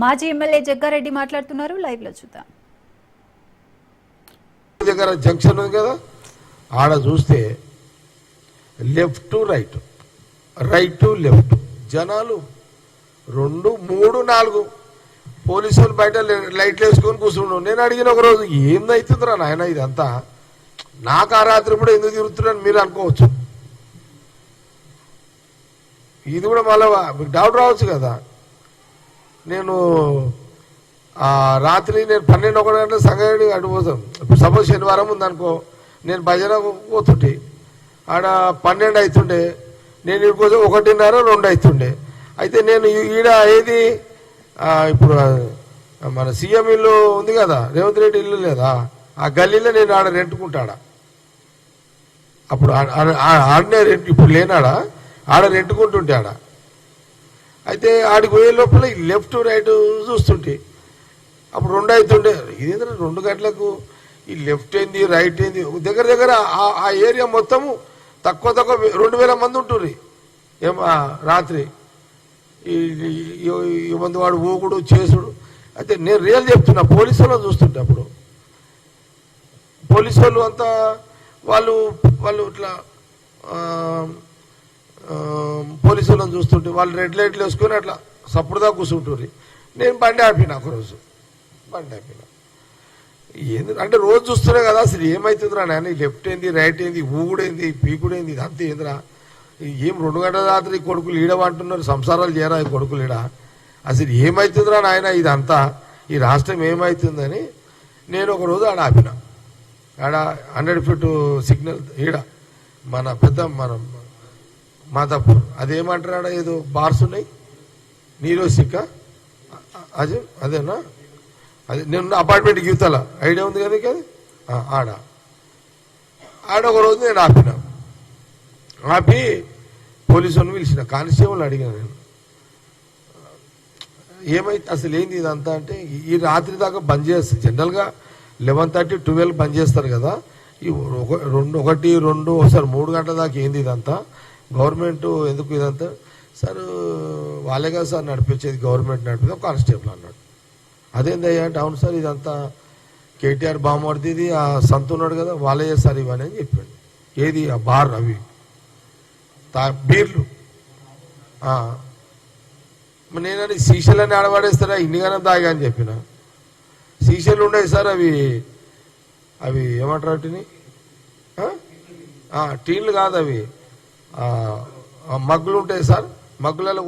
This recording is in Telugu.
మాజీ ఎమ్మెల్యే జగ్గారెడ్డి మాట్లాడుతున్నారు, లైవ్ లో చూద్దాం. దగ్గర జంక్షన్ ఉంది కదా, ఆడ చూస్తే left to right, right to left, జనాలు 2, 3, 4 పోలీసులు బయట లైట్లు వేసుకొని కూర్చుండు. నేను అడిగిన ఒక రోజు, ఏందవుతుందిరా నాయన ఇదంతా, నాకు ఆ రాత్రి కూడా ఎందుకు తిరుగుతున్నాను మీరు అనుకోవచ్చు. ఇది కూడా మళ్ళీ మీకు డౌట్ రావచ్చు కదా. నేను రాత్రి 12-1 గంటల సంగారెడ్డి అడిగిపోతాం. ఇప్పుడు సపోజ్ శనివారం ఉందనుకో, నేను భజన పోతుంటే ఆడ 12 అవుతుండే, నేను ఇక్కడికి 1:30-2 అవుతుండే. అయితే నేను ఈడ ఏది ఇప్పుడు మన సీఎం ఇల్లు ఉంది కదా, రేవంత్ రెడ్డి ఇల్లు లేదా, ఆ గల్లీలో నేను ఆడ రెంటుకుంటాడా. అప్పుడు ఆడనే రెంట్, ఇప్పుడు లేనాడా, ఆడ రెంటుకుంటుంటే ఆడ. అయితే ఆడికి పోయే లోపల లెఫ్ట్ రైట్ చూస్తుంటే అప్పుడు 2 అవుతుండే. ఇదేంటే 2 గంటలకు ఈ లెఫ్ట్ ఏంది రైట్ ఏంది, దగ్గర దగ్గర ఆ ఏరియా మొత్తము తక్కువ 2000 మంది ఉంటుర్రి రాత్రి. ఈ మంది వాడు ఊగుడు చేసుడు. అయితే నేను రియల్ చెప్తున్నా, పోలీసు వాళ్ళని చూస్తుంటే అప్పుడు పోలీసు వాళ్ళు అంతా వాళ్ళు ఇట్లా పోలీసు వాళ్ళని చూస్తుంటే వాళ్ళు రెడ్ లైట్లు వేసుకొని అట్లా సప్పుడుదా కూర్చుంటుర్రి. నేను బండి ఆపినా, ఒకరోజు బండి ఆపినా. అంటే రోజు చూస్తున్నా కదా, అసలు ఏమవుతుందిరా నాయన, లెఫ్ట్ ఏంది రైట్ ఏంది ఊగుడేంది పీకుడేంది, ఇదంతా ఏందిరా. ఏం 2 గంటల రాత్రి కొడుకులు ఈడమంటున్నారు, సంసారాలు చేయరా ఈ కొడుకులు ఈడ, అసలు ఏమవుతుందిరా నాయన ఇదంతా, ఈ రాష్ట్రం ఏమవుతుందని నేను ఒకరోజు ఆడ ఆపిన. ఆడ 100 ఫీట్ సిగ్నల్ ఈడ మన మాదాపూర్ అదేమంటారు, ఆడ ఏదో బార్స్ ఉన్నాయి, నీరోసిక్క అదేనా, అదే నేను అపార్ట్మెంట్ గీతాల ఐడియా ఉంది కదా అది. ఆడ ఒకరోజు నేను ఆపిన. ఆపి పోలీసు వాళ్ళని పిలిచిన, కానిస్టేబుల్ అడిగిన నేను, ఏమైతే అసలు ఏంది ఇదంతా అంటే, ఈ రాత్రి దాకా బంద్ చేస్తారు జనరల్గా 11:30, 12 బంద్ చేస్తారు కదా, ఈ 1, 2 ఒకసారి 3 గంటల దాకా ఏంది ఇదంతా, గవర్నమెంట్ ఎందుకు ఇదంతా. సార్ వాళ్ళే కదా సార్ నడిపించేది, గవర్నమెంట్ నడిపేది, కానిస్టేబుల్ అన్నాడు. అదేందయ్యా అంటే, అవును సార్ ఇదంతా కేటీఆర్ బామ్మడిది ఆ సంతు ఉన్నాడు కదా, వాళ్ళే చేస్తారు ఇవన్నీ అని చెప్పాడు. ఏది ఆ బార్ అవి బీర్లు, నేనని సీషలని ఆడవాడేస్తారా ఇన్నిగానే తాగా అని చెప్పిన. సీషలు ఉన్నాయి సార్, అవి ఏమంటారు వాటిని, టీన్లు కాదు అవి, మగ్గులు ఉంటాయి సార్, మగ్గులలో